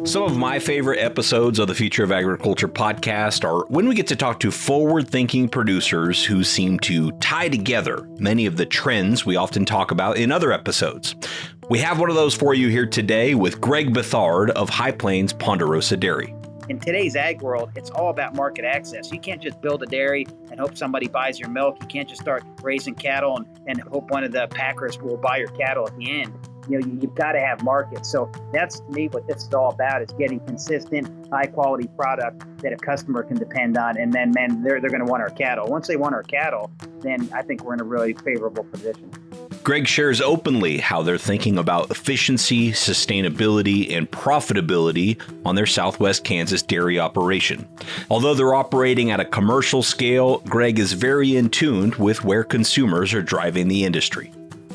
Some of my favorite episodes of the Future of Agriculture podcast are when we get to talk to forward-thinking producers who seem to tie together many of the trends we often talk about in other episodes. We have one of those for you here today with Greg Bethard of High Plains Ponderosa Dairy. In today's ag world, it's all about market access. You can't just build a dairy and hope somebody buys your milk. You can't just start raising cattle and hope one of the packers will buy your cattle at the end. You've got to have markets. So that's, to me, what this is all about, is getting consistent, high-quality product that a customer can depend on. And then, they're going to want our cattle. Once they want our cattle, then I think we're in a really favorable position. Greg shares openly how they're thinking about efficiency, sustainability, and profitability on their Southwest Kansas dairy operation. Although they're operating at a commercial scale, Greg is very in tune with where consumers are driving the industry.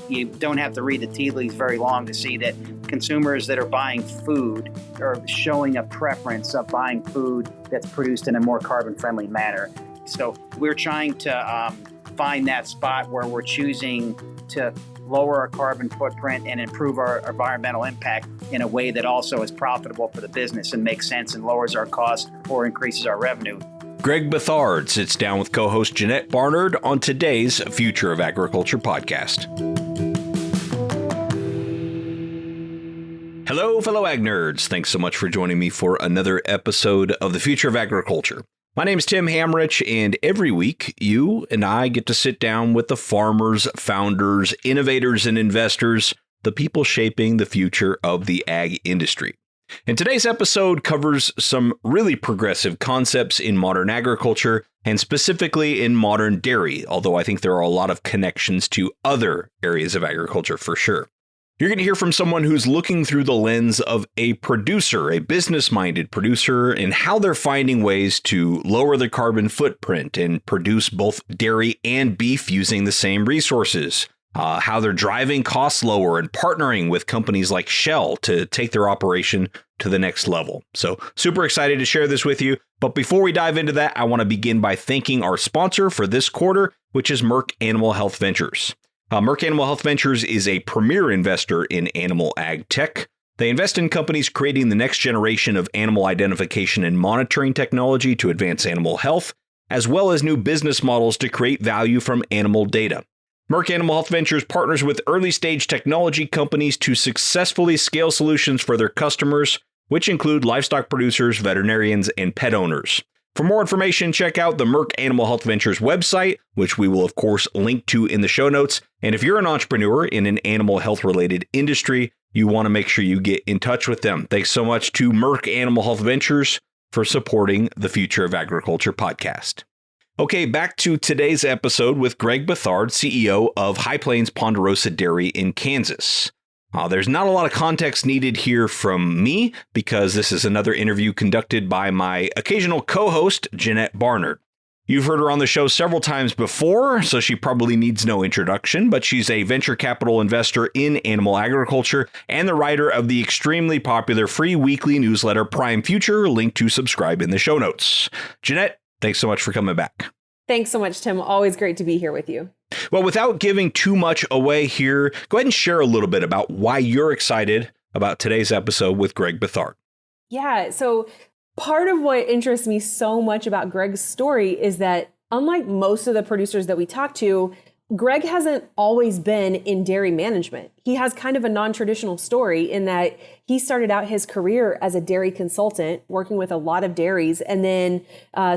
You don't have to read the tea leaves very long to see that consumers that are buying food are showing a preference of buying food that's produced in a more carbon-friendly manner. So we're trying to find that spot where we're choosing to lower our carbon footprint and improve our environmental impact in a way that also is profitable for the business and makes sense and lowers our costs or increases our revenue. Greg Bethard sits down with co-host Jeanette Barnard on today's Future of Agriculture podcast. Hello, fellow ag nerds. Thanks so much for joining me for another episode of the Future of Agriculture. My name is Tim Hamrich, and every week, you and I get to sit down with the farmers, founders, innovators, and investors, the people shaping the future of the ag industry. And today's episode covers some really progressive concepts in modern agriculture, and specifically in modern dairy, although I think there are a lot of connections to other areas of agriculture for sure. You're going to hear from someone who's looking through the lens of a producer, a business-minded producer, and how they're finding ways to lower their carbon footprint and produce both dairy and beef using the same resources. How they're driving costs lower and partnering with companies like Shell to take their operation to the next level. So super excited to share this with you. But before we dive into that, I want to begin by thanking our sponsor for this quarter, which is Merck Animal Health Ventures. Merck Animal Health Ventures is a premier investor in animal ag tech. They invest in companies creating the next generation of animal identification and monitoring technology to advance animal health, as well as new business models to create value from animal data. Merck Animal Health Ventures partners with early-stage technology companies to successfully scale solutions for their customers, which include livestock producers, veterinarians, and pet owners. For more information, check out the Merck Animal Health Ventures website, which we will, of course, link to in the show notes. And if you're an entrepreneur in an animal health-related industry, you want to make sure you get in touch with them. Thanks so much to Merck Animal Health Ventures for supporting the Future of Agriculture podcast. Okay, back to today's episode with Greg Bethard, CEO of High Plains Ponderosa Dairy in Kansas. There's not a lot of context needed here from me because this is another interview conducted by my occasional co-host, Jeanette Barnard. You've heard her on the show several times before, so she probably needs no introduction, but she's a venture capital investor in animal agriculture and the writer of the extremely popular free weekly newsletter Prime Future, linked to subscribe in the show notes. Jeanette, thanks so much for coming back. Thanks so much, Tim. Always great to be here with you. Well, without giving too much away here, go ahead and share a little bit about why you're excited about today's episode with Greg Bethard. Yeah, so part of what interests me so much about Greg's story is that unlike most of the producers that we talk to, Greg hasn't always been in dairy management. He has kind of a non-traditional story in that he started out his career as a dairy consultant, working with a lot of dairies, and then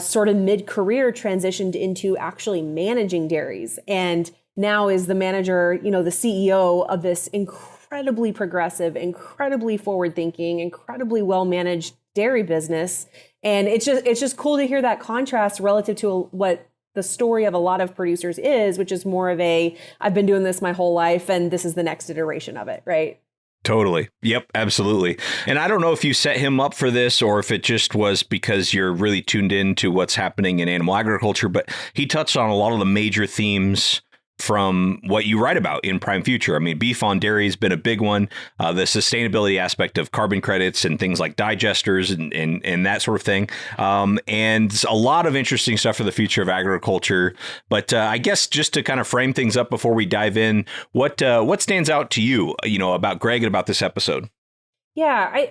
sort of mid-career transitioned into actually managing dairies. And now is the manager, the CEO of this incredibly progressive, incredibly forward-thinking, incredibly well-managed dairy business. And it's just cool to hear that contrast relative to what the story of a lot of producers is, which is more of I've been doing this my whole life and this is the next iteration of it, right? Totally. Yep, absolutely. And I don't know if you set him up for this or if it just was because you're really tuned in to what's happening in animal agriculture, but he touched on a lot of the major themes from what you write about in Prime Future. I mean, beef on dairy has been a big one. The sustainability aspect of carbon credits and things like digesters and that sort of thing. And a lot of interesting stuff for the future of agriculture. But I guess just to kind of frame things up before we dive in, what stands out to you, about Greg and about this episode? Yeah,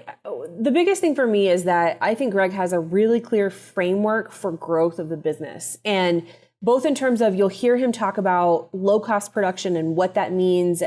the biggest thing for me is that I think Greg has a really clear framework for growth of the business. And both in terms of you'll hear him talk about low cost production and what that means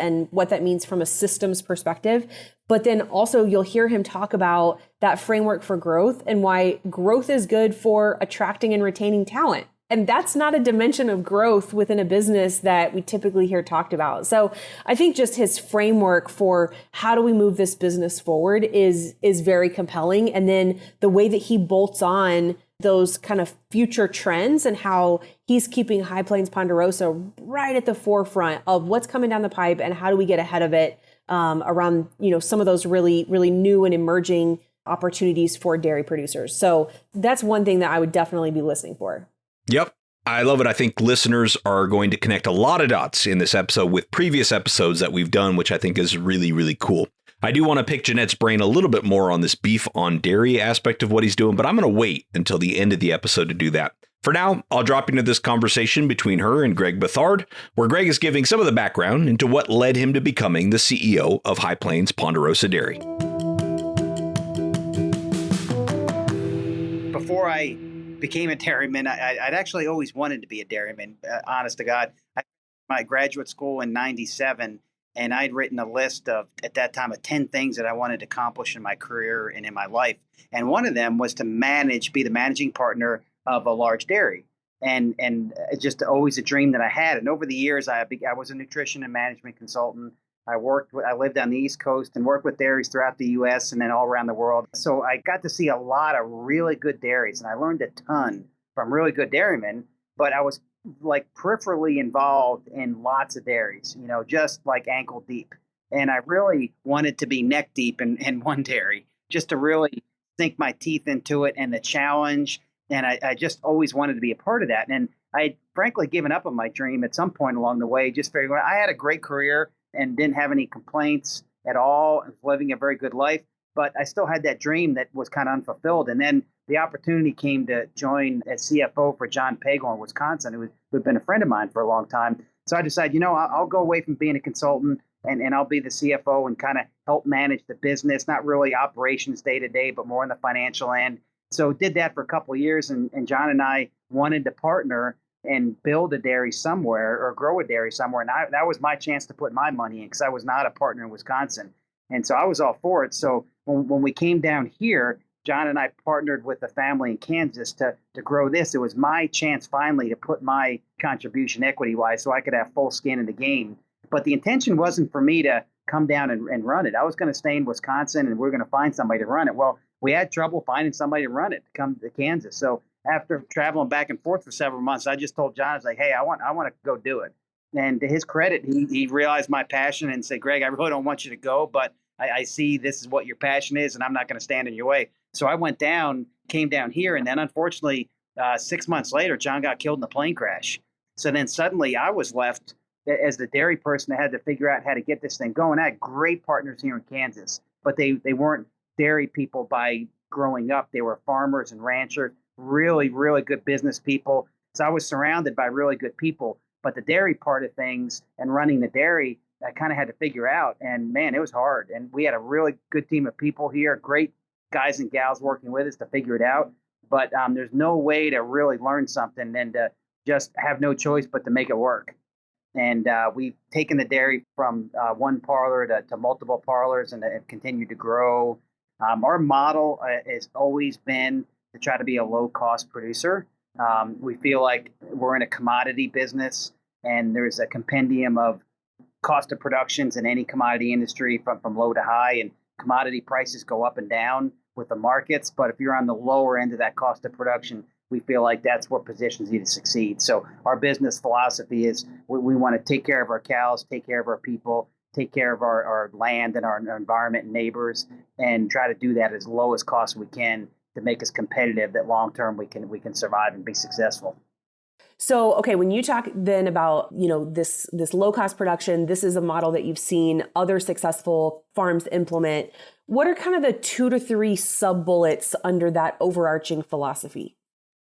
from a systems perspective. But then also you'll hear him talk about that framework for growth and why growth is good for attracting and retaining talent. And that's not a dimension of growth within a business that we typically hear talked about. So I think just his framework for how do we move this business forward is very compelling. And then the way that he bolts on those kind of future trends and how he's keeping High Plains Ponderosa right at the forefront of what's coming down the pipe and how do we get ahead of it around, some of those really, really new and emerging opportunities for dairy producers. So that's one thing that I would definitely be listening for. Yep. I love it. I think listeners are going to connect a lot of dots in this episode with previous episodes that we've done, which I think is really, really cool. I do want to pick Jeanette's brain a little bit more on this beef on dairy aspect of what he's doing, but I'm going to wait until the end of the episode to do that. For now, I'll drop into this conversation between her and Greg Bethard, where Greg is giving some of the background into what led him to becoming the CEO of High Plains Ponderosa Dairy. Before I became a dairyman, I'd actually always wanted to be a dairyman, honest to God. I my graduate school in 97, and I'd written a list of, at that time, of 10 things that I wanted to accomplish in my career and in my life. And one of them was to be the managing partner of a large dairy. And just always a dream that I had. And over the years, I was a nutrition and management consultant. I lived on the East Coast and worked with dairies throughout the U.S. and then all around the world. So I got to see a lot of really good dairies, and I learned a ton from really good dairymen. But I was like peripherally involved in lots of dairies, just like ankle deep. And I really wanted to be neck deep in one dairy, just to really sink my teeth into it and the challenge. And I just always wanted to be a part of that. And I'd frankly given up on my dream at some point along the way, just figuring I had a great career and didn't have any complaints at all. I was living a very good life, but I still had that dream that was kind of unfulfilled. And then the opportunity came to join as CFO for John Pagel in Wisconsin, who'd been a friend of mine for a long time. So I decided, I'll go away from being a consultant and I'll be the CFO and kind of help manage the business, not really operations day to day, but more on the financial end. So did that for a couple of years, and John and I wanted to partner and build a dairy somewhere or grow a dairy somewhere. And that was my chance to put my money in because I was not a partner in Wisconsin. And so I was all for it. So when we came down here, John and I partnered with the family in Kansas to grow this. It was my chance finally to put my contribution equity-wise so I could have full skin in the game. But the intention wasn't for me to come down and run it. I was going to stay in Wisconsin and we were going to find somebody to run it. Well, we had trouble finding somebody to run it to come to Kansas. So after traveling back and forth for several months, I just told John, I was like, hey, I want to go do it. And to his credit, he realized my passion and said, Greg, I really don't want you to go, but I see this is what your passion is, and I'm not going to stand in your way. So I came down here, and then unfortunately, 6 months later, John got killed in a plane crash. So then suddenly I was left as the dairy person that had to figure out how to get this thing going. I had great partners here in Kansas, but they weren't dairy people by growing up. They were farmers and ranchers, really, really good business people. So I was surrounded by really good people. But the dairy part of things and running the dairy, I kind of had to figure out. And man, it was hard. And we had a really good team of people here, great guys and gals working with us to figure it out. But there's no way to really learn something than to just have no choice but to make it work. And we've taken the dairy from one parlor to multiple parlors and continued to grow. Our model has always been to try to be a low-cost producer. We feel like we're in a commodity business, and there's a compendium of cost of productions in any commodity industry from low to high, and commodity prices go up and down with the markets. But if you're on the lower end of that cost of production, we feel like that's what positions you to succeed. So our business philosophy is we want to take care of our cows, take care of our people, take care of our land and our environment and neighbors, and try to do that as low as cost we can to make us competitive, that long term we can survive and be successful. So, okay, when you talk then about, this low cost production, this is a model that you've seen other successful farms implement. What are kind of the 2 to 3 sub bullets under that overarching philosophy?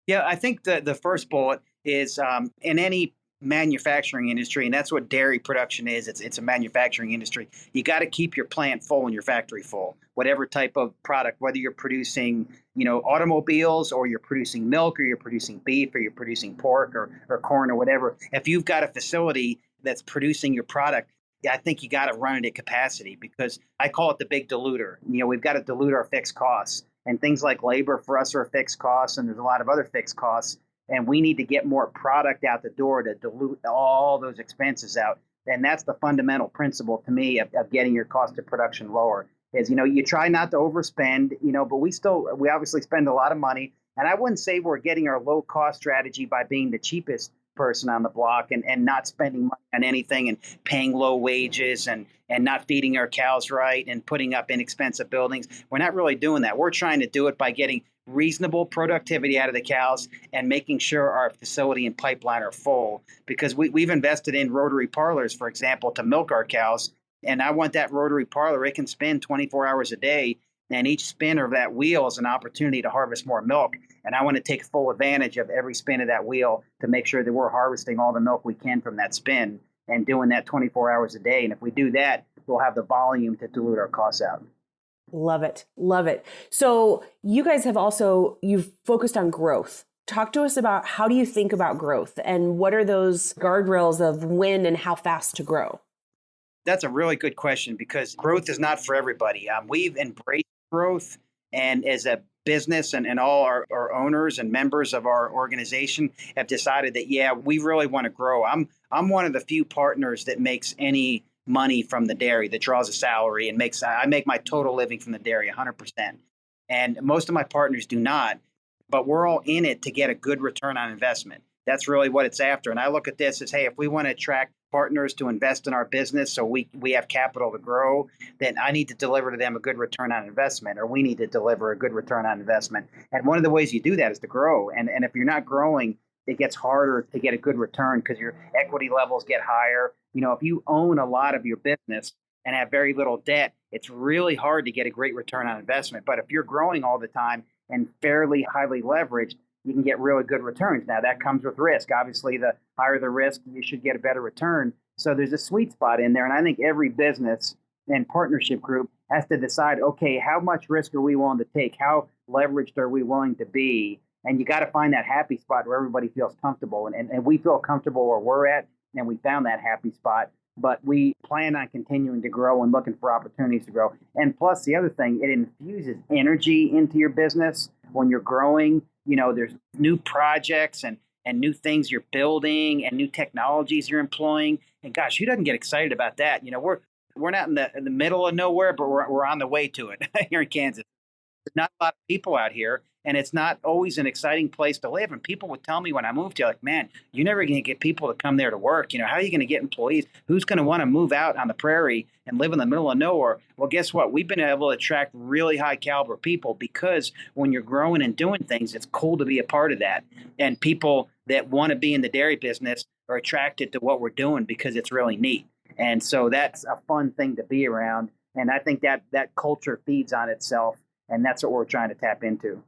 Yeah, I think the first bullet is in any manufacturing industry, and that's what dairy production is. It's a manufacturing industry. You got to keep your plant full and your factory full. whatever type of product, whether you're producing, automobiles, or you're producing milk, or you're producing beef, or you're producing pork, or corn, or whatever. If you've got a facility that's producing your product, I think you got to run it at capacity, because I call it the big diluter. We've got to dilute our fixed costs, and things like labor for us are fixed costs, and there's a lot of other fixed costs. And we need to get more product out the door to dilute all those expenses out. And that's the fundamental principle to me of getting your cost of production lower. Is, you try not to overspend, but we obviously spend a lot of money. And I wouldn't say we're getting our low cost strategy by being the cheapest person on the block and not spending money on anything and paying low wages and not feeding our cows right and putting up inexpensive buildings. We're not really doing that. We're trying to do it by getting reasonable productivity out of the cows and making sure our facility and pipeline are full, because we've invested in rotary parlors, for example, to milk our cows. And I want that rotary parlor. It can spin 24 hours a day, and each spin of that wheel is an opportunity to harvest more milk. And I want to take full advantage of every spin of that wheel to make sure that we're harvesting all the milk we can from that spin and doing that 24 hours a day. And if we do that, we'll have the volume to dilute our costs out. Love it. Love it. So you guys you've focused on growth. Talk to us about, how do you think about growth, and what are those guardrails of when and how fast to grow? That's a really good question, because growth is not for everybody. We've embraced growth, and as a business and all our owners and members of our organization have decided that, we really want to grow. I'm one of the few partners that makes any money from the dairy, that draws a salary and I make my total living from the dairy 100%. And most of my partners do not, but we're all in it to get a good return on investment. That's really what it's after. And I look at this as, hey, if we want to attract partners to invest in our business so we have capital to grow, then I need to deliver to them a good return on investment, or we need to deliver a good return on investment. And one of the ways you do that is to grow. And if you're not growing, it gets harder to get a good return, because your equity levels get higher. If you own a lot of your business and have very little debt, it's really hard to get a great return on investment. But if you're growing all the time and fairly highly leveraged, you can get really good returns. Now, that comes with risk. Obviously, the higher the risk, you should get a better return. So there's a sweet spot in there. And I think every business and partnership group has to decide, okay, how much risk are we willing to take? How leveraged are we willing to be? And you got to find that happy spot where everybody feels comfortable. And we feel comfortable where we're at, and we found that happy spot. But we plan on continuing to grow and looking for opportunities to grow. And plus, the other thing, it infuses energy into your business when you're growing. There's new projects and new things you're building and new technologies you're employing. And gosh, who doesn't get excited about that? We're not in the middle of nowhere, but we're on the way to it here in Kansas. There's not a lot of people out here, and it's not always an exciting place to live. And people would tell me when I moved here, like, man, you're never going to get people to come there to work. How are you going to get employees? Who's going to want to move out on the prairie and live in the middle of nowhere? Well, guess what? We've been able to attract really high caliber people, because when you're growing and doing things, it's cool to be a part of that. And people that want to be in the dairy business are attracted to what we're doing because it's really neat. And so that's a fun thing to be around. And I think that culture feeds on itself. And that's what we're trying to tap into.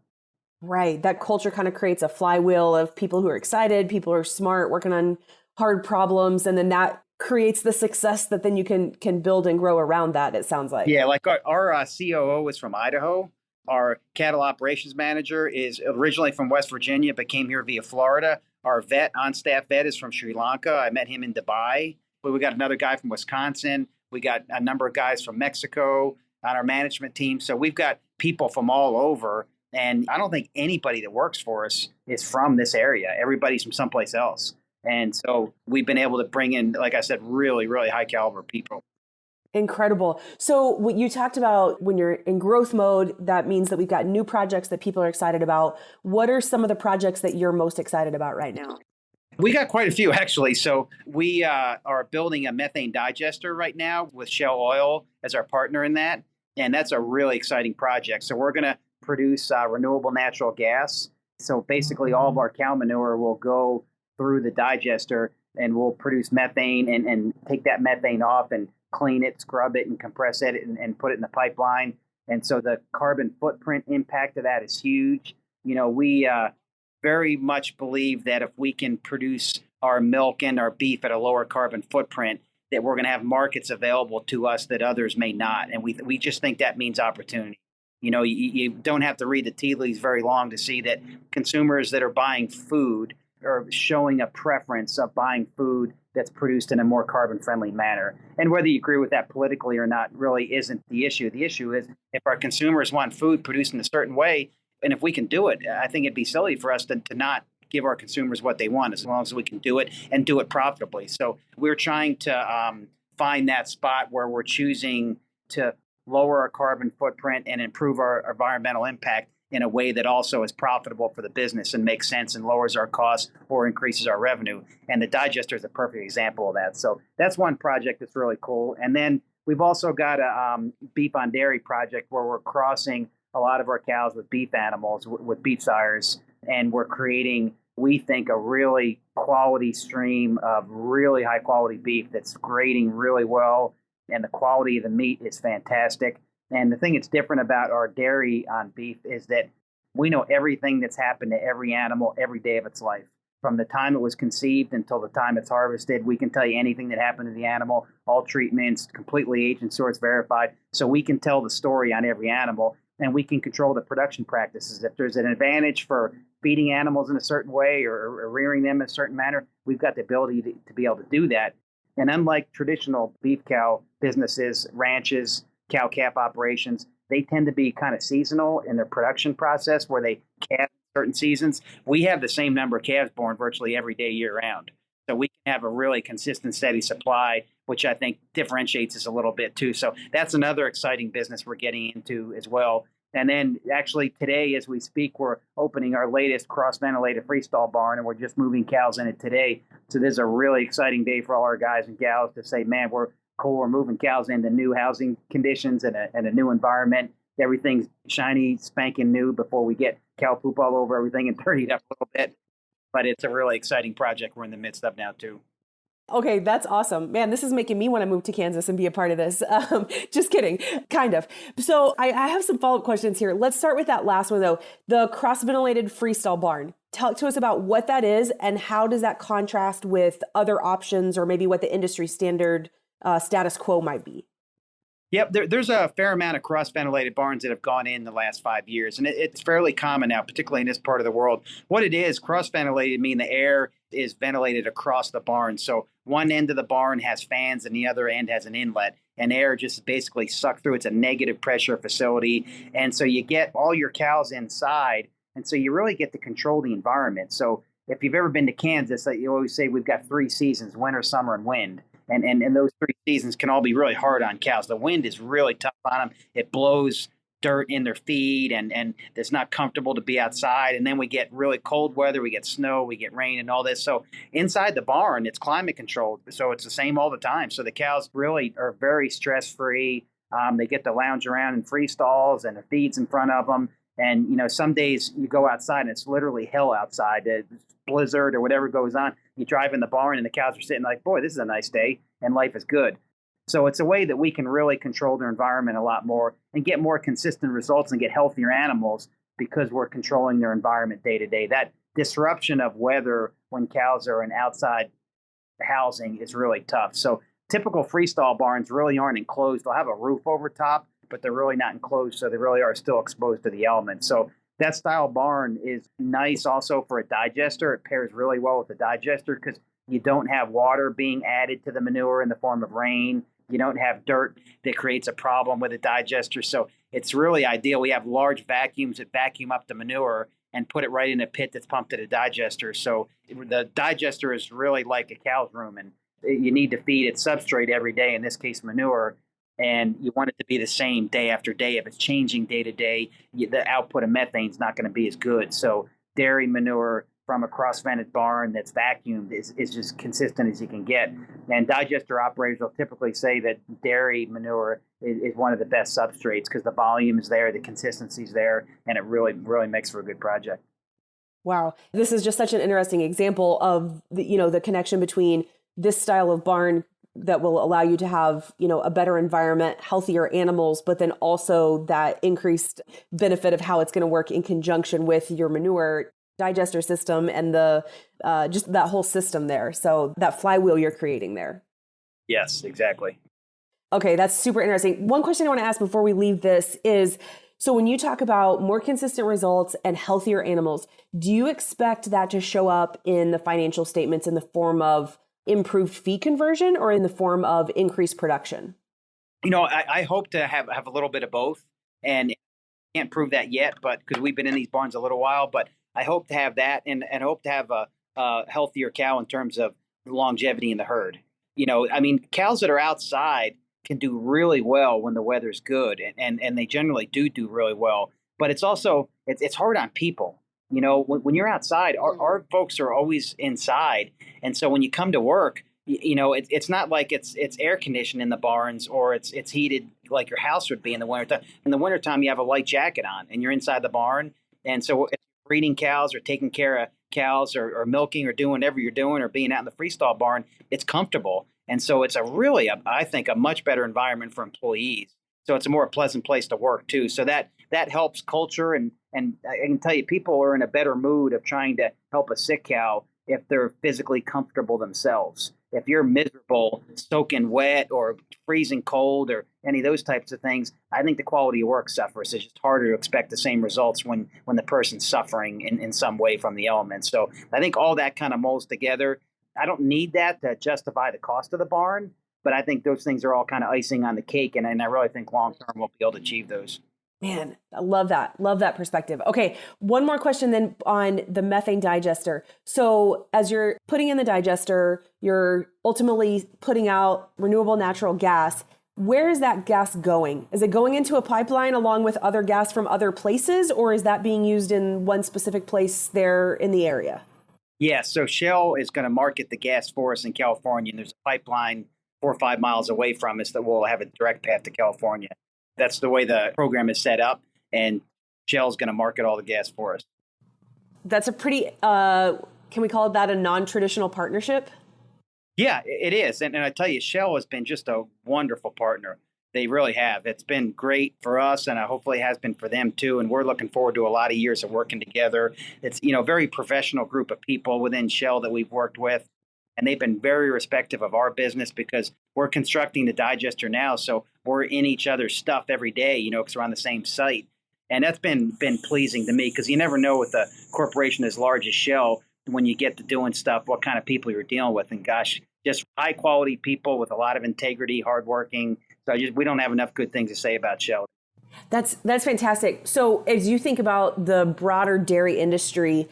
Right. That culture kind of creates a flywheel of people who are excited, people who are smart, working on hard problems. And then that creates the success that then you can build and grow around that, it sounds like. Yeah, like our COO is from Idaho. Our cattle operations manager is originally from West Virginia, but came here via Florida. Our on-staff vet is from Sri Lanka. I met him in Dubai. We got another guy from Wisconsin. We got a number of guys from Mexico on our management team. So we've got people from all over. And I don't think anybody that works for us is from this area. Everybody's from someplace else. And so we've been able to bring in, like I said, really, really high caliber people. Incredible. So what you talked about, when you're in growth mode, that means that we've got new projects that people are excited about. What are some of the projects that you're most excited about right now? We got quite a few, actually. So we are building a methane digester right now with Shell Oil as our partner in that. And that's a really exciting project. So we're going to produce renewable natural gas. So basically all of our cow manure will go through the digester, and we'll produce methane and take that methane off and clean it, scrub it, and compress it and put it in the pipeline. And so the carbon footprint impact of that is huge. We very much believe that if we can produce our milk and our beef at a lower carbon footprint, that we're going to have markets available to us that others may not. And we just think that means opportunity. You don't have to read the tea leaves very long to see that consumers that are buying food are showing a preference of buying food that's produced in a more carbon friendly manner. And whether you agree with that politically or not really isn't the issue. The issue is if our consumers want food produced in a certain way, and if we can do it, I think it'd be silly for us to not give our consumers what they want as long as we can do it and do it profitably. So we're trying to find that spot where we're choosing to lower our carbon footprint and improve our environmental impact in a way that also is profitable for the business and makes sense and lowers our costs or increases our revenue. And the digester is a perfect example of that. So that's one project that's really cool. And then we've also got a beef on dairy project where we're crossing a lot of our cows with beef animals, with beef sires, and we're creating, we think, a really quality stream of really high quality beef that's grading really well, and the quality of the meat is fantastic. And the thing that's different about our dairy on beef is that we know everything that's happened to every animal every day of its life. From the time it was conceived until the time it's harvested, we can tell you anything that happened to the animal, all treatments, completely agent source verified. So we can tell the story on every animal, and we can control the production practices. If there's an advantage for feeding animals in a certain way or rearing them in a certain manner, we've got the ability to be able to do that. And unlike traditional beef cow businesses, ranches, cow-calf operations, they tend to be kind of seasonal in their production process where they calve certain seasons. We have the same number of calves born virtually every day year-round. So we can have a really consistent, steady supply, which I think differentiates us a little bit too. So that's another exciting business we're getting into as well. And then actually today, as we speak, we're opening our latest cross-ventilated freestall barn, and we're just moving cows in it today. So this is a really exciting day for all our guys and gals to say, man, we're cool. We're moving cows into new housing conditions and a new environment. Everything's shiny, spanking new before we get cow poop all over everything and dirty it up a little bit. But it's a really exciting project we're in the midst of now, too. Okay, that's awesome. Man, this is making me want to move to Kansas and be a part of this. Just kidding, kind of. So I have some follow-up questions here. Let's start with that last one, though. The cross-ventilated freestall barn. Talk to us about what that is and how does that contrast with other options or maybe what the industry standard status quo might be. Yep, there's a fair amount of cross-ventilated barns that have gone in the last 5 years, and it's fairly common now, particularly in this part of the world. What it is, cross-ventilated mean the air is ventilated across the barn. So one end of the barn has fans and the other end has an inlet, and air just basically sucked through. It's a negative pressure facility, and so you get all your cows inside, and so you really get to control the environment. So if you've ever been to Kansas, you always say we've got 3 seasons, winter, summer, and wind. And those 3 seasons can all be really hard on cows. The wind is really tough on them. It blows dirt in their feed, and it's not comfortable to be outside. And then we get really cold weather. We get snow, we get rain and all this. So inside the barn, it's climate controlled. So it's the same all the time. So the cows really are very stress-free. They get to lounge around in free stalls, and the feed's in front of them. And, some days you go outside and it's literally hell outside. It's blizzard or whatever goes on. You drive in the barn and the cows are sitting like, boy, this is a nice day and life is good. So it's a way that we can really control their environment a lot more and get more consistent results and get healthier animals because we're controlling their environment day to day. That disruption of weather when cows are in outside housing is really tough. So typical freestall barns really aren't enclosed. They'll have a roof over top, but they're really not enclosed, so they really are still exposed to the elements. So that style barn is nice also for a digester. It pairs really well with the digester because you don't have water being added to the manure in the form of rain. You don't have dirt that creates a problem with a digester. So it's really ideal. We have large vacuums that vacuum up the manure and put it right in a pit that's pumped to the digester. So the digester is really like a cow's room, and you need to feed it substrate every day, in this case manure, and you want it to be the same day after day. If it's changing day to day, the output of methane is not going to be as good. So dairy manure from a cross-vented barn that's vacuumed is just consistent as you can get. And digester operators will typically say that dairy manure is one of the best substrates because the volume is there, the consistency is there, and it really, really makes for a good project. Wow. This is just such an interesting example of the connection between this style of barn that will allow you to have, a better environment, healthier animals, but then also that increased benefit of how it's going to work in conjunction with your manure digester system and the just that whole system there. So that flywheel you're creating there. Yes, exactly. Okay, that's super interesting. One question I want to ask before we leave this is, so when you talk about more consistent results and healthier animals, do you expect that to show up in the financial statements in the form of improved feed conversion or in the form of increased production? I hope to have a little bit of both, and can't prove that yet, but because we've been in these barns a little while, but I hope to have that, and hope to have a healthier cow in terms of longevity in the herd. I mean, cows that are outside can do really well when the weather's good, and they generally do really well. But it's also it's hard on people. When you're outside, our folks are always inside, and so when you come to work, it's not like it's air conditioned in the barns, or it's heated like your house would be in the wintertime. In the wintertime, you have a light jacket on and you're inside the barn. And so if you're breeding cows or taking care of cows, or milking, or doing whatever you're doing, or being out in the freestall barn, it's comfortable. And so it's I think, a much better environment for employees. So it's a more pleasant place to work too. So that helps culture, and I can tell you, people are in a better mood of trying to help a sick cow if they're physically comfortable themselves. If you're miserable, soaking wet, or freezing cold, or any of those types of things, I think the quality of work suffers. It's just harder to expect the same results when the person's suffering in some way from the elements. So I think all that kind of molds together. I don't need that to justify the cost of the barn, but I think those things are all kind of icing on the cake, and I really think long term we'll be able to achieve those. Man, I love that. Love that perspective. Okay, one more question then on the methane digester. So as you're putting in the digester, you're ultimately putting out renewable natural gas. Where is that gas going? Is it going into a pipeline along with other gas from other places, or is that being used in one specific place there in the area? Yeah, so Shell is going to market the gas for us in California, and there's a pipeline 4 or 5 miles away from us that will have a direct path to California. That's the way the program is set up, and Shell's going to market all the gas for us. That's a pretty, can we call that a non-traditional partnership? Yeah, it is. And I tell you, Shell has been just a wonderful partner. They really have. It's been great for us, and hopefully has been for them too. And we're looking forward to a lot of years of working together. It's, a very professional group of people within Shell that we've worked with. And they've been very respectful of our business, because we're constructing the digester now. So we're in each other's stuff every day, because we're on the same site. And that's been pleasing to me, because you never know with a corporation as large as Shell, when you get to doing stuff, what kind of people you're dealing with. And gosh, just high quality people with a lot of integrity, hardworking. So we don't have enough good things to say about Shell. That's fantastic. So as you think about the broader dairy industry,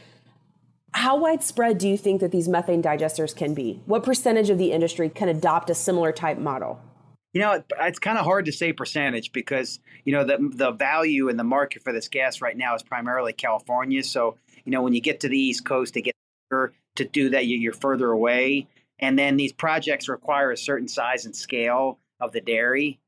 how widespread do you think that these methane digesters can be? What percentage of the industry can adopt a similar type model? It's kind of hard to say percentage, because, the value and the market for this gas right now is primarily California. So, when you get to the East Coast, it gets harder to do that. You're further away. And then these projects require a certain size and scale of the dairy,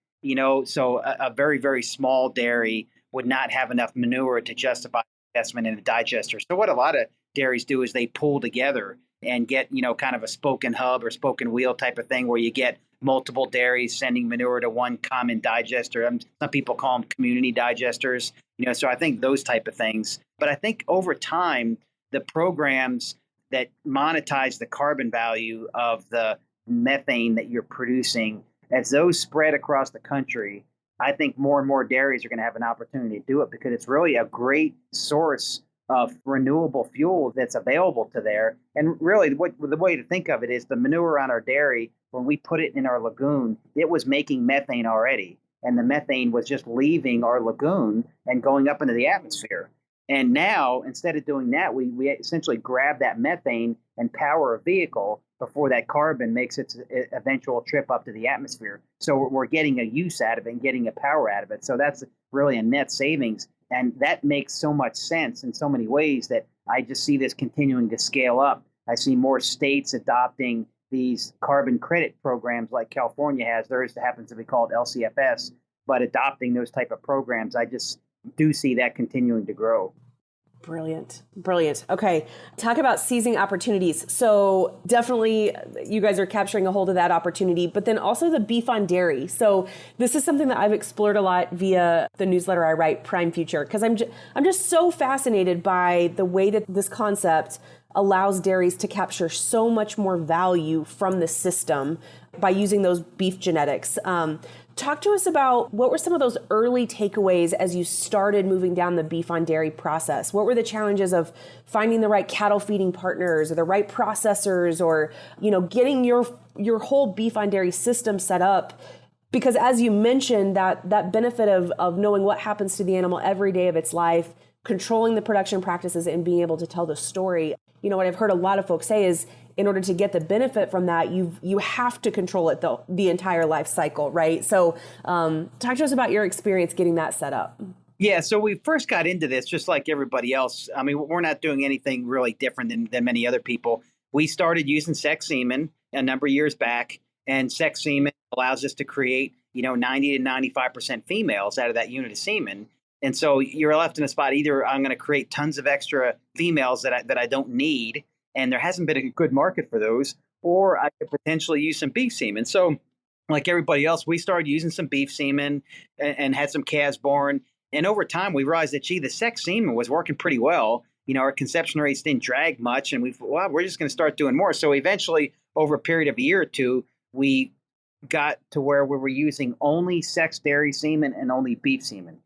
so a very, very small dairy would not have enough manure to justify investment in a digester. So what a lot of dairies do is they pull together and get, kind of a spoken hub or spoken wheel type of thing, where you get multiple dairies sending manure to one common digester. Some people call them community digesters, so I think those type of things. But I think over time, the programs that monetize the carbon value of the methane that you're producing, as those spread across the country, I think more and more dairies are going to have an opportunity to do it, because it's really a great source of renewable fuel that's available to there. And really, the way to think of it is the manure on our dairy, when we put it in our lagoon, it was making methane already. And the methane was just leaving our lagoon and going up into the atmosphere. And now, instead of doing that, we essentially grab that methane and power a vehicle before that carbon makes its eventual trip up to the atmosphere. So we're getting a use out of it and getting a power out of it. So that's really a net savings. And that makes so much sense in so many ways that I just see this continuing to scale up. I see more states adopting these carbon credit programs like California has. Theirs happens to be called LCFS, but adopting those type of programs, I just do see that continuing to grow. Brilliant. Brilliant. Okay. Talk about seizing opportunities. So definitely you guys are capturing a hold of that opportunity, but then also the beef on dairy. So this is something that I've explored a lot via the newsletter I write, Prime Future, because I'm just so fascinated by the way that this concept allows dairies to capture so much more value from the system by using those beef genetics. Talk to us about what were some of those early takeaways as you started moving down the beef on dairy process? What were the challenges of finding the right cattle feeding partners or the right processors, or, getting your whole beef on dairy system set up? Because as you mentioned, that benefit of knowing what happens to the animal every day of its life, controlling the production practices and being able to tell the story. What I've heard a lot of folks say is, in order to get the benefit from that, you have to control it the entire life cycle, right? So talk to us about your experience getting that set up. Yeah, so we first got into this just like everybody else. I mean, we're not doing anything really different than many other people. We started using sex semen a number of years back, and sex semen allows us to create, 90 to 95% females out of that unit of semen. And so you're left in a spot, either I'm going to create tons of extra females that I don't need, and there hasn't been a good market for those, or I could potentially use some beef semen. So like everybody else, we started using some beef semen and had some calves born. And over time, we realized that, the sex semen was working pretty well. Our conception rates didn't drag much, and we thought, well, we're just going to start doing more. So eventually, over a period of a year or two, we got to where we were using only sex dairy semen and only beef semen.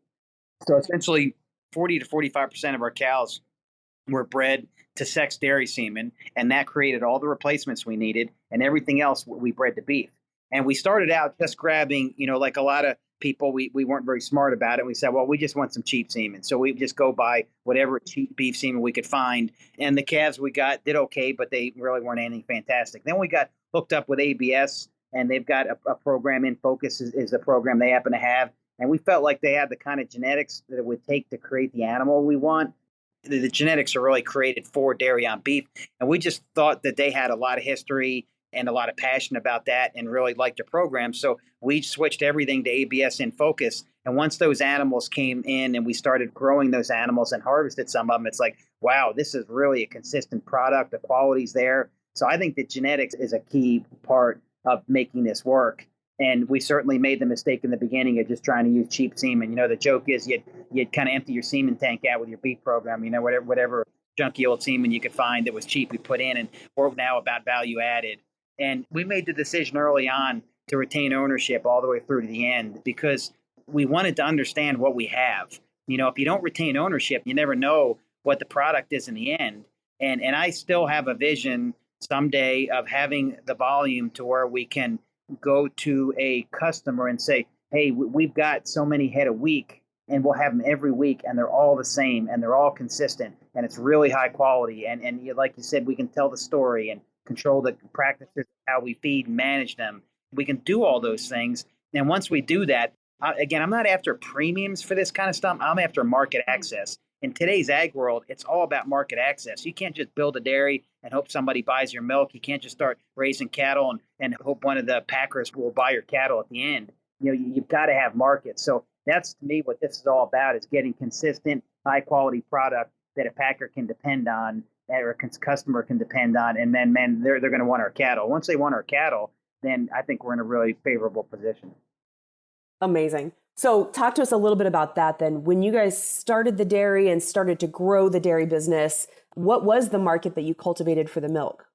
So essentially, 40 to 45% of our cows were bred to sex dairy semen, and that created all the replacements we needed, and everything else we bred to beef. And we started out just grabbing, like a lot of people, we weren't very smart about it. We said, well, we just want some cheap semen. So we just go buy whatever cheap beef semen we could find. And the calves we got did okay, but they really weren't anything fantastic. Then we got hooked up with ABS, and they've got a program in Focus is the program they happen to have. And we felt like they had the kind of genetics that it would take to create the animal we want. The genetics are really created for dairy on beef. And we just thought that they had a lot of history and a lot of passion about that and really liked the program. So we switched everything to ABS in Focus. And once those animals came in and we started growing those animals and harvested some of them, it's like, wow, this is really a consistent product. The quality's there. So I think that genetics is a key part of making this work. And we certainly made the mistake in the beginning of just trying to use cheap semen. The joke is you'd kind of empty your semen tank out with your beef program, whatever junky old semen you could find that was cheap, we put in, and we're now about value added. And we made the decision early on to retain ownership all the way through to the end because we wanted to understand what we have. If you don't retain ownership, you never know what the product is in the end. And I still have a vision someday of having the volume to where we can go to a customer and say, hey, we've got so many head a week, and we'll have them every week, and they're all the same, and they're all consistent, and it's really high quality. And like you said, we can tell the story and control the practices, how we feed and manage them. We can do all those things. And once we do that, again, I'm not after premiums for this kind of stuff. I'm after market access. In today's ag world, it's all about market access. You can't just build a dairy and hope somebody buys your milk. You can't just start raising cattle and hope one of the packers will buy your cattle at the end. You've got to have markets. So that's, to me, what this is all about, is getting consistent, high-quality product that a packer can depend on or a customer can depend on, and then, they're going to want our cattle. Once they want our cattle, then I think we're in a really favorable position. Amazing. So talk to us a little bit about that then. When you guys started the dairy and started to grow the dairy business, what was the market that you cultivated for the milk?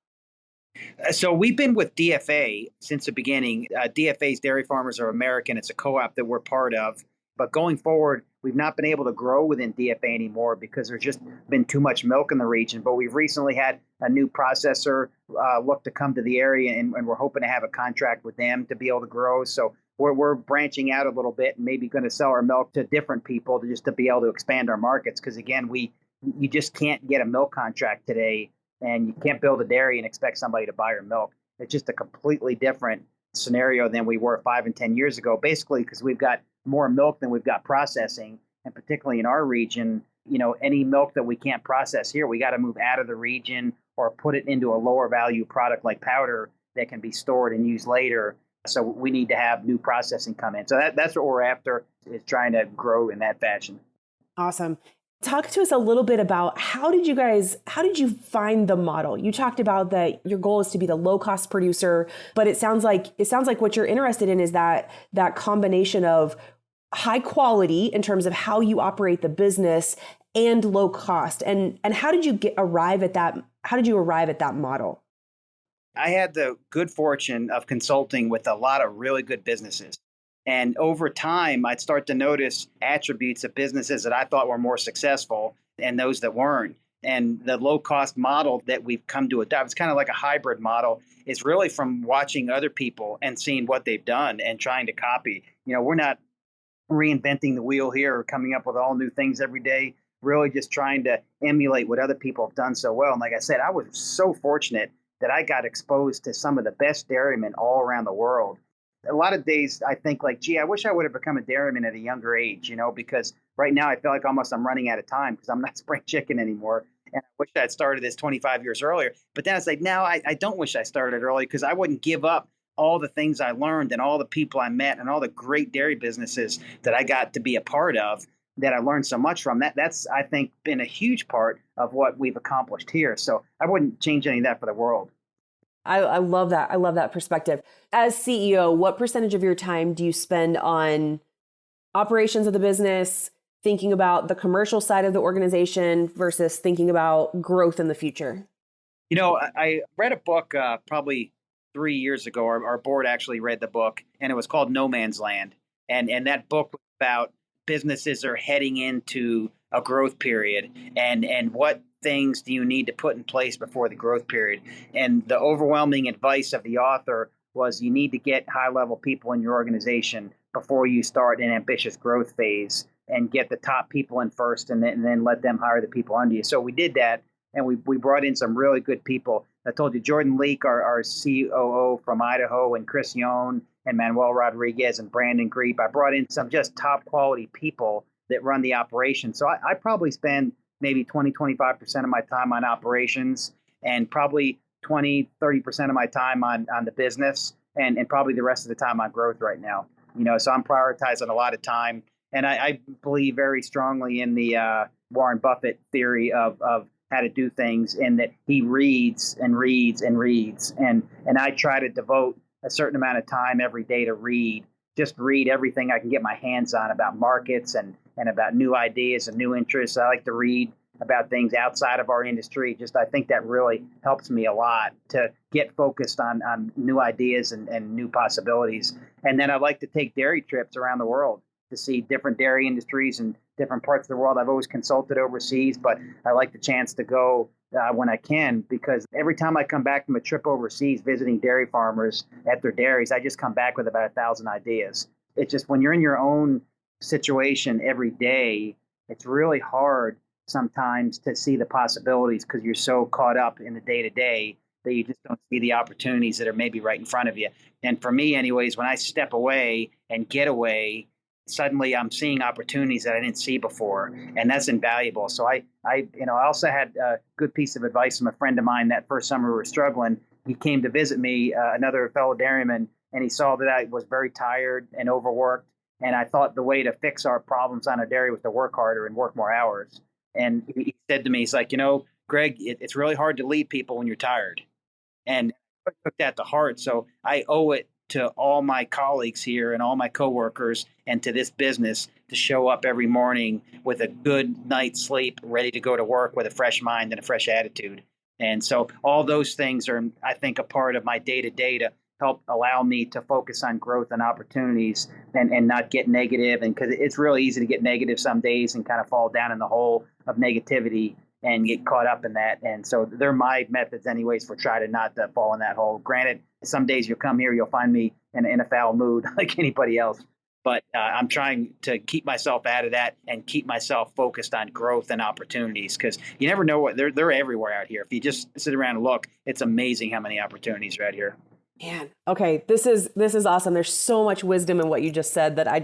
So we've been with DFA since the beginning. DFA's Dairy Farmers Are American. It's a co-op that we're part of. But going forward, we've not been able to grow within DFA anymore because there's just been too much milk in the region. But we've recently had a new processor look to come to the area, and we're hoping to have a contract with them to be able to grow. So we're branching out a little bit and maybe going to sell our milk to different people to be able to expand our markets. Because, again, you just can't get a milk contract today, and you can't build a dairy and expect somebody to buy your milk. It's just a completely different scenario than we were 5 and 10 years ago, basically because we've got more milk than we've got processing. And particularly in our region, any milk that we can't process here, we got to move out of the region or put it into a lower value product like powder that can be stored and used later. So we need to have new processing come in. So that's what we're after, is trying to grow in that fashion. Awesome. talk to us a little bit about how did you find the model? You talked about that your goal is to be the low cost producer, but it sounds like what you're interested in is that combination of high quality in terms of how you operate the business and low cost. And how did you arrive at that model? I had the good fortune of consulting with a lot of really good businesses. And over time, I'd start to notice attributes of businesses that I thought were more successful and those that weren't. And the low cost model that we've come to adopt, it's kind of like a hybrid model, is really from watching other people and seeing what they've done and trying to copy. We're not reinventing the wheel here or coming up with all new things every day, really just trying to emulate what other people have done so well. And like I said, I was so fortunate that I got exposed to some of the best dairymen all around the world. A lot of days I think like, gee, I wish I would have become a dairyman at a younger age, because right now I feel like almost I'm running out of time because I'm not spring chicken anymore. And I wish I'd started this 25 years earlier. But then it's like, now I don't wish I started early because I wouldn't give up all the things I learned and all the people I met and all the great dairy businesses that I got to be a part of that I learned so much from. That's, I think, been a huge part of what we've accomplished here. So I wouldn't change any of that for the world. I love that. I love that perspective. As CEO, what percentage of your time do you spend on operations of the business, thinking about the commercial side of the organization versus thinking about growth in the future? I read a book probably 3 years ago. Our board actually read the book, and it was called No Man's Land. And that book was about businesses are heading into a growth period and what things do you need to put in place before the growth period. And the overwhelming advice of the author was you need to get high-level people in your organization before you start an ambitious growth phase and get the top people in first and then let them hire the people under you. So we did that, and we brought in some really good people. I told you, Jordan Leak, our COO from Idaho, and Chris Yone, and Manuel Rodriguez, and Brandon Greep. I brought in some just top quality people that run the operation. So I probably spend maybe 20-25% of my time on operations and probably 20-30% of my time on the business and probably the rest of the time on growth right now. So I'm prioritizing a lot of time. And I believe very strongly in the Warren Buffett theory of how to do things, and that he reads and reads and reads. And I try to devote a certain amount of time every day to read everything I can get my hands on about markets and about new ideas and new interests. I like to read about things outside of our industry. I think that really helps me a lot to get focused on new ideas and new possibilities. And then I like to take dairy trips around the world to see different dairy industries and different parts of the world. I've always consulted overseas, but I like the chance to go when I can, because every time I come back from a trip overseas visiting dairy farmers at their dairies, I just come back with about 1,000 ideas. It's just when you're in your own situation every day, it's really hard sometimes to see the possibilities because you're so caught up in the day-to-day that you just don't see the opportunities that are maybe right in front of you. And for me anyways, when I step away and get away, suddenly I'm seeing opportunities that I didn't see before, and that's invaluable. So I also had a good piece of advice from a friend of mine that first summer we were struggling. He came to visit me, another fellow dairyman, and he saw that I was very tired and overworked. And I thought the way to fix our problems on a dairy was to work harder and work more hours. And he said to me, he's like, Greg, it's really hard to lead people when you're tired. And I took that to heart. So I owe it to all my colleagues here and all my coworkers and to this business to show up every morning with a good night's sleep, ready to go to work with a fresh mind and a fresh attitude. And so all those things are, I think, a part of my day-to-day to help allow me to focus on growth and opportunities and not get negative. And because it's really easy to get negative some days and kind of fall down in the hole of negativity and get caught up in that. And so they're my methods anyways for trying to not to fall in that hole. Granted, some days you'll come here, you'll find me in a foul mood like anybody else. But I'm trying to keep myself out of that and keep myself focused on growth and opportunities, because you never know what they're everywhere out here. If you just sit around and look, it's amazing how many opportunities are out here. Man, okay, this is awesome. There's so much wisdom in what you just said that I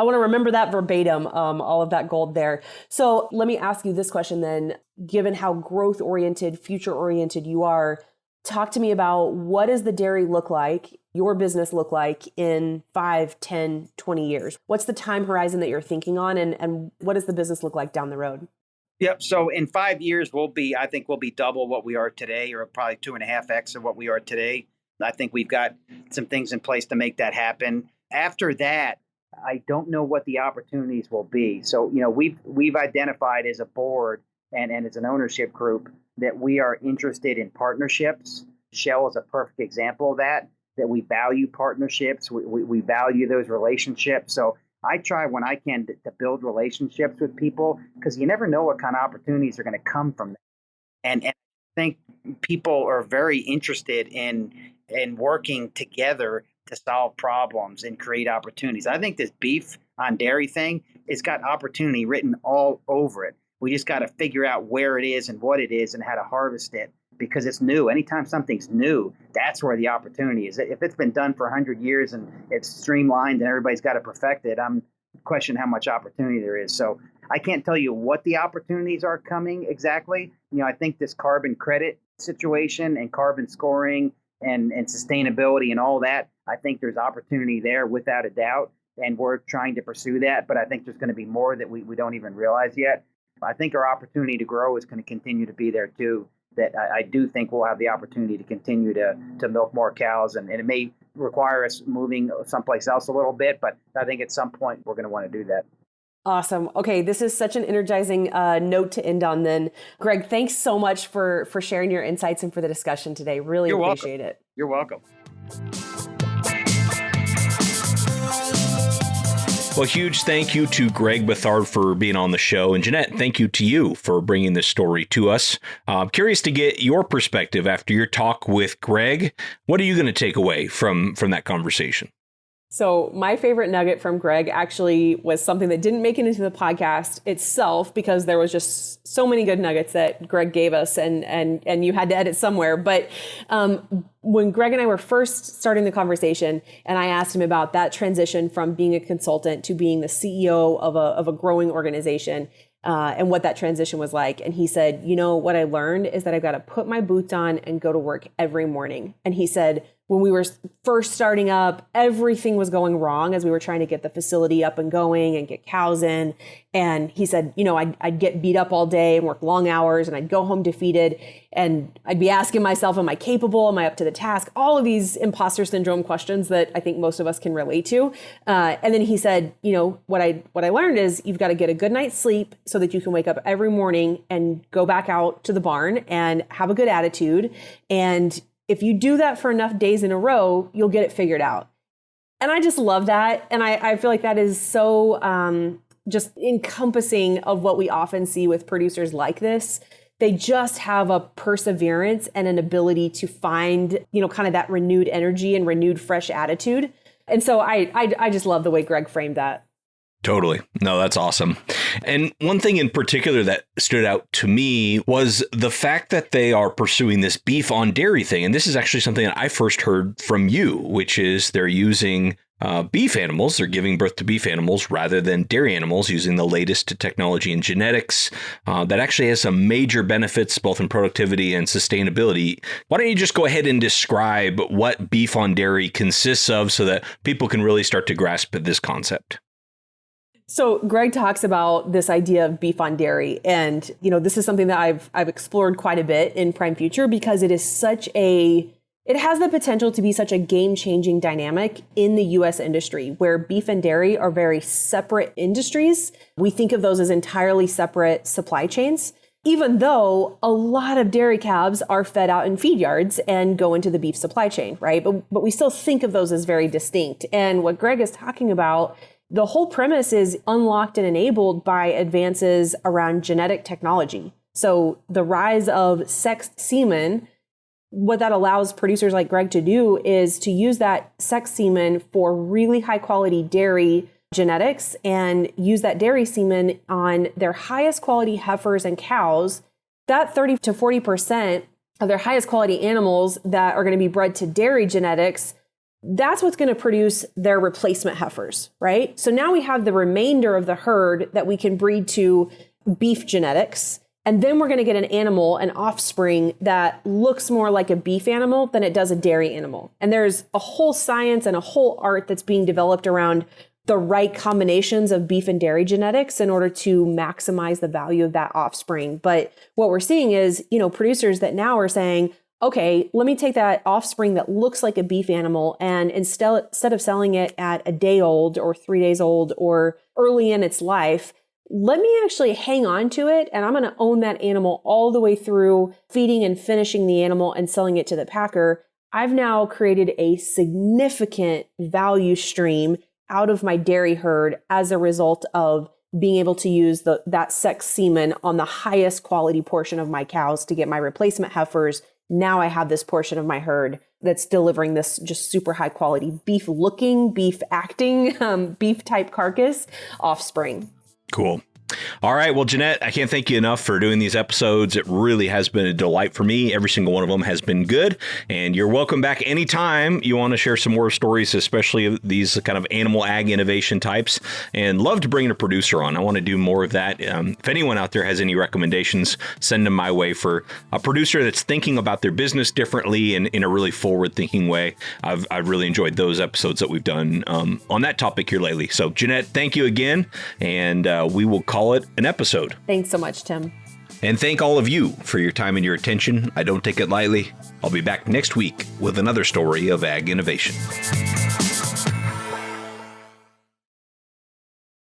want to remember that verbatim, all of that gold there. So let me ask you this question then, given how growth oriented, future oriented you are, talk to me about what does the dairy look like, your business look like in 5, 10, 20 years? What's the time horizon that you're thinking on, and what does the business look like down the road? Yep. So in 5 years, I think we'll be double what we are today, or probably 2.5x of what we are today. I think we've got some things in place to make that happen. After that, I don't know what the opportunities will be. So, we've identified as a board and as an ownership group that we are interested in partnerships. Shell is a perfect example of that we value partnerships. We value those relationships. So I try when I can to build relationships with people, because you never know what kind of opportunities are going to come from that. And I think people are very interested in working together to solve problems and create opportunities. I think this beef on dairy thing, it's got opportunity written all over it. We just got to figure out where it is and what it is and how to harvest it, because it's new. Anytime something's new, that's where the opportunity is. If it's been done for 100 years and it's streamlined and everybody's got to perfect it, I'm questioning how much opportunity there is. So I can't tell you what the opportunities are coming exactly. I think this carbon credit situation and carbon scoring and sustainability and all that, I think there's opportunity there without a doubt. And we're trying to pursue that. But I think there's going to be more that we don't even realize yet. I think our opportunity to grow is going to continue to be there too. That I do think we'll have the opportunity to continue to milk more cows, and it may require us moving someplace else a little bit, but I think at some point we're going to want to do that. Awesome. Okay, this is such an energizing note to end on then. Greg, thanks so much for sharing your insights and for the discussion today. Really appreciate it. You're welcome. Well, huge thank you to Greg Bethard for being on the show. And Jeanette, thank you to you for bringing this story to us. I'm curious to get your perspective after your talk with Greg. What are you going to take away from that conversation? So my favorite nugget from Greg actually was something that didn't make it into the podcast itself, because there was just so many good nuggets that Greg gave us, and you had to edit somewhere. But when Greg and I were first starting the conversation, and I asked him about that transition from being a consultant to being the CEO of a growing organization, and what that transition was like. And he said, what I learned is that I've got to put my boots on and go to work every morning. And he said, when we were first starting up, everything was going wrong as we were trying to get the facility up and going and get cows in. And he said, I'd get beat up all day and work long hours, and I'd go home defeated. And I'd be asking myself, am I capable? Am I up to the task? All of these imposter syndrome questions that I think most of us can relate to. And then he said, what I learned is you've got to get a good night's sleep so that you can wake up every morning and go back out to the barn and have a good attitude. And if you do that for enough days in a row, you'll get it figured out. And I just love that. And I feel like that is so just encompassing of what we often see with producers like this. They just have a perseverance and an ability to find, kind of that renewed energy and renewed fresh attitude. And so I just love the way Greg framed that. Totally. No, that's awesome. And one thing in particular that stood out to me was the fact that they are pursuing this beef on dairy thing. And this is actually something that I first heard from you, which is they're using beef animals. They're giving birth to beef animals rather than dairy animals, using the latest technology in genetics that actually has some major benefits, both in productivity and sustainability. Why don't you just go ahead and describe what beef on dairy consists of so that people can really start to grasp this concept? So Greg talks about this idea of beef on dairy. And, this is something that I've explored quite a bit in Prime Future, because it has the potential to be such a game-changing dynamic in the U.S. industry, where beef and dairy are very separate industries. We think of those as entirely separate supply chains, even though a lot of dairy calves are fed out in feed yards and go into the beef supply chain, right? But we still think of those as very distinct. And what Greg is talking about, the whole premise is unlocked and enabled by advances around genetic technology. So the rise of sexed semen, what that allows producers like Greg to do is to use that sexed semen for really high quality dairy genetics and use that dairy semen on their highest quality heifers and cows. That 30 to 40% of their highest quality animals that are going to be bred to dairy genetics, that's what's going to produce their replacement heifers, right? So now we have the remainder of the herd that we can breed to beef genetics. And then we're going to get an animal, an offspring that looks more like a beef animal than it does a dairy animal. And there's a whole science and a whole art that's being developed around the right combinations of beef and dairy genetics in order to maximize the value of that offspring. But what we're seeing is, producers that now are saying, okay, let me take that offspring that looks like a beef animal, and instead of selling it at a day old or 3 days old or early in its life, let me actually hang on to it, and I'm going to own that animal all the way through feeding and finishing the animal and selling it to the packer. I've now created a significant value stream out of my dairy herd as a result of being able to use that sex semen on the highest quality portion of my cows to get my replacement heifers. Now I have this portion of my herd that's delivering this just super high quality beef looking, beef acting, beef type carcass offspring. Cool. All right. Well, Jeanette, I can't thank you enough for doing these episodes. It really has been a delight for me. Every single one of them has been good. And you're welcome back anytime you want to share some more stories, especially these kind of animal ag innovation types. And love to bring a producer on. I want to do more of that. If anyone out there has any recommendations, send them my way for a producer that's thinking about their business differently and in a really forward thinking way. I've really enjoyed those episodes that we've done on that topic here lately. So, Jeanette, thank you again. And we will call it an episode. Thanks so much, Tim. And thank all of you for your time and your attention. I don't take it lightly. I'll be back next week with another story of ag innovation.